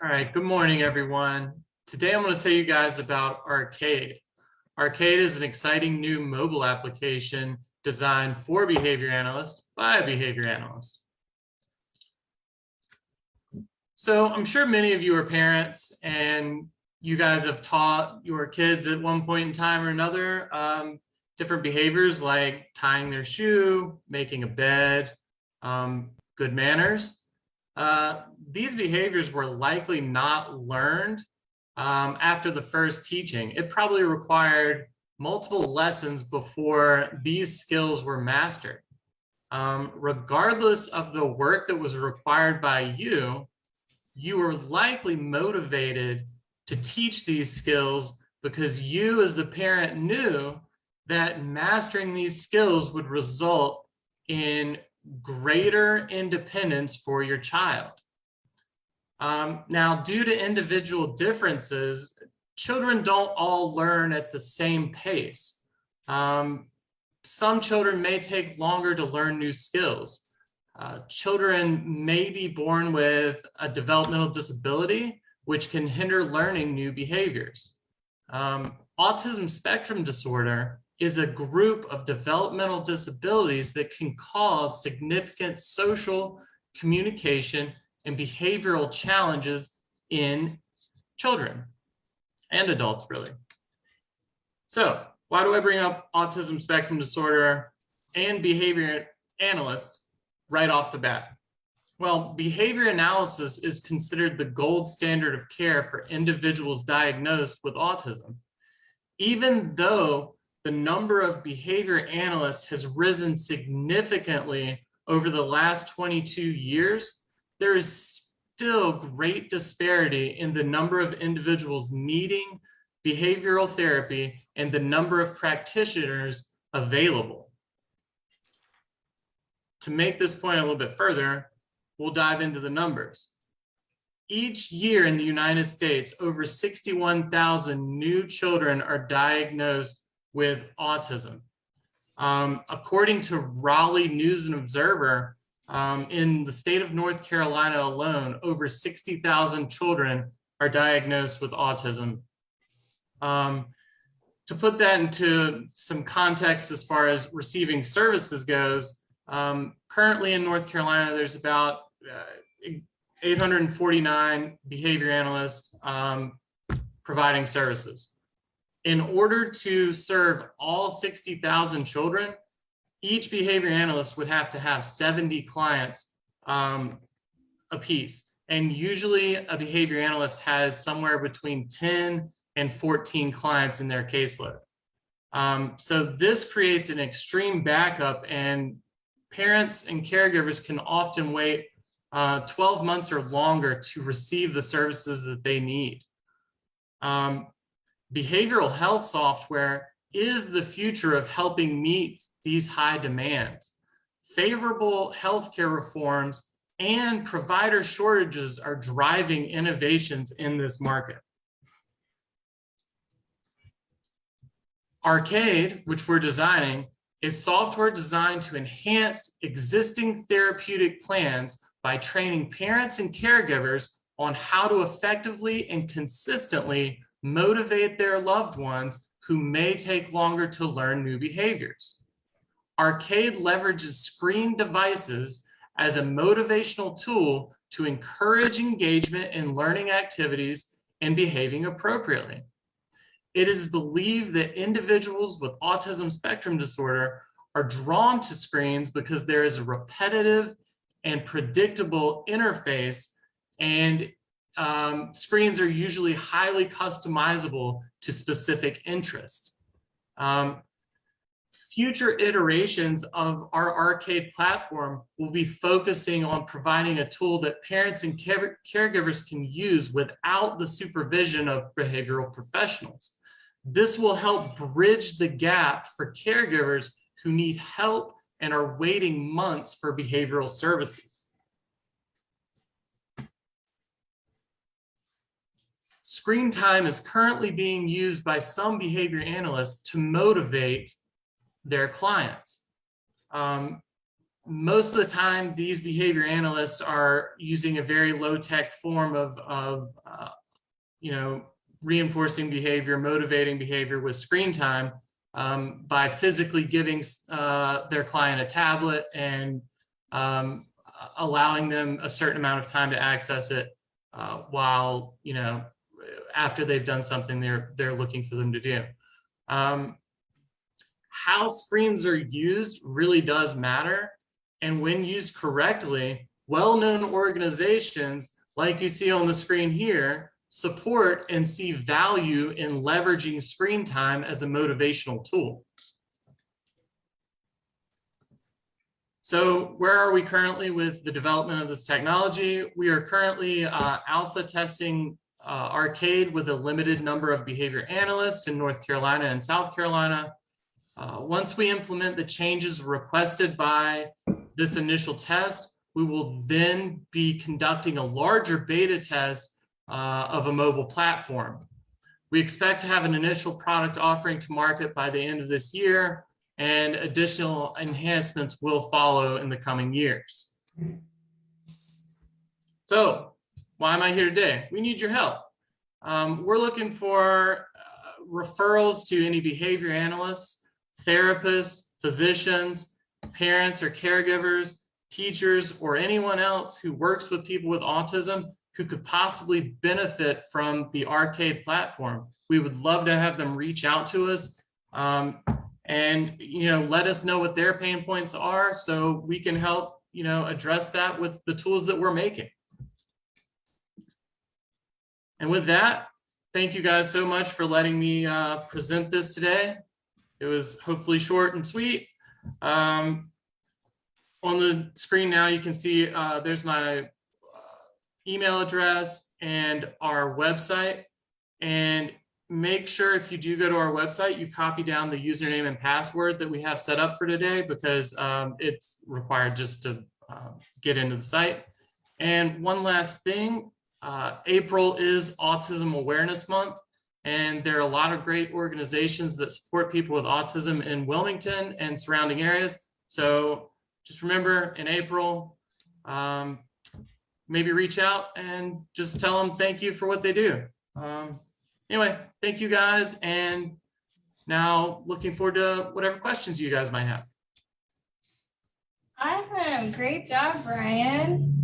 All right, good morning, everyone. Today I'm going to tell you guys about RCADE. RCADE is an exciting new mobile application designed for behavior analysts by a behavior analyst. So I'm sure many of you are parents and you guys have taught your kids at one point in time or another different behaviors like tying their shoe, making a bed, good manners. These behaviors were likely not learned after the first teaching. It probably required multiple lessons before these skills were mastered. Regardless of the work that was required by you, you were likely motivated to teach these skills because you as the parent knew that mastering these skills would result in greater independence for your child. Now, due to individual differences, children don't all learn at the same pace. Some children may take longer to learn new skills. Children may be born with a developmental disability, which can hinder learning new behaviors. Autism spectrum disorder is a group of developmental disabilities that can cause significant social, communication, and behavioral challenges in children and adults, really. So why do I bring up autism spectrum disorder and behavior analysts right off the bat? Well, behavior analysis is considered the gold standard of care for individuals diagnosed with autism. Even though the number of behavior analysts has risen significantly over the last 22 years, there is still great disparity in the number of individuals needing behavioral therapy and the number of practitioners available. To make this point a little bit further, we'll dive into the numbers. Each year in the United States, over 61,000 new children are diagnosed with autism. According to Raleigh News and Observer, in the state of North Carolina alone, over 60,000 children are diagnosed with autism. To put that into some context as far as receiving services goes, currently in North Carolina, there's about 849 behavior analysts providing services. In order to serve all 60,000 children, each behavior analyst would have to have 70 clients apiece. And usually a behavior analyst has somewhere between 10 and 14 clients in their caseload. So this creates an extreme backup, and parents and caregivers can often wait 12 months or longer to receive the services that they need. Behavioral health software is the future of helping meet these high demands. Favorable healthcare reforms and provider shortages are driving innovations in this market. RCADE, which we're designing, is software designed to enhance existing therapeutic plans by training parents and caregivers on how to effectively and consistently motivate their loved ones who may take longer to learn new behaviors. RCADE leverages screen devices as a motivational tool to encourage engagement in learning activities and behaving appropriately. It is believed that individuals with autism spectrum disorder are drawn to screens because there is a repetitive and predictable interface, and screens are usually highly customizable to specific interests. Future iterations of our RCADE platform will be focusing on providing a tool that parents and caregivers can use without the supervision of behavioral professionals. This will help bridge the gap for caregivers who need help and are waiting months for behavioral services. Screen time is currently being used by some behavior analysts to motivate their clients. most of the time, these behavior analysts are using a very low-tech form of reinforcing behavior, motivating behavior with screen time by physically giving their client a tablet and allowing them a certain amount of time to access it while, after they've done something they're looking for them to do. How screens are used really does matter. And when used correctly, well-known organizations, like you see on the screen here, support and see value in leveraging screen time as a motivational tool. So where are we currently with the development of this technology? We are currently alpha testing RCADE with a limited number of behavior analysts in North Carolina and South Carolina. Once we implement the changes requested by this initial test, we will then be conducting a larger beta test of a mobile platform. We expect to have an initial product offering to market by the end of this year, and additional enhancements will follow in the coming years. So why am I here today? We need your help. We're looking for referrals to any behavior analysts, therapists, physicians, parents or caregivers, teachers, or anyone else who works with people with autism who could possibly benefit from the RCADE platform. We would love to have them reach out to us and let us know what their pain points are so we can help address that with the tools that we're making. And with that, thank you guys so much for letting me present this today. It was hopefully short and sweet. On the screen now, you can see there's my email address and our website. And make sure if you do go to our website, you copy down the username and password that we have set up for today, because it's required just to get into the site. And one last thing, April is Autism Awareness Month. And there are a lot of great organizations that support people with autism in Wilmington and surrounding areas. So just remember, in April, maybe reach out and just tell them thank you for what they do. Anyway, thank you guys. And now looking forward to whatever questions you guys might have. Awesome. Great job, Brian.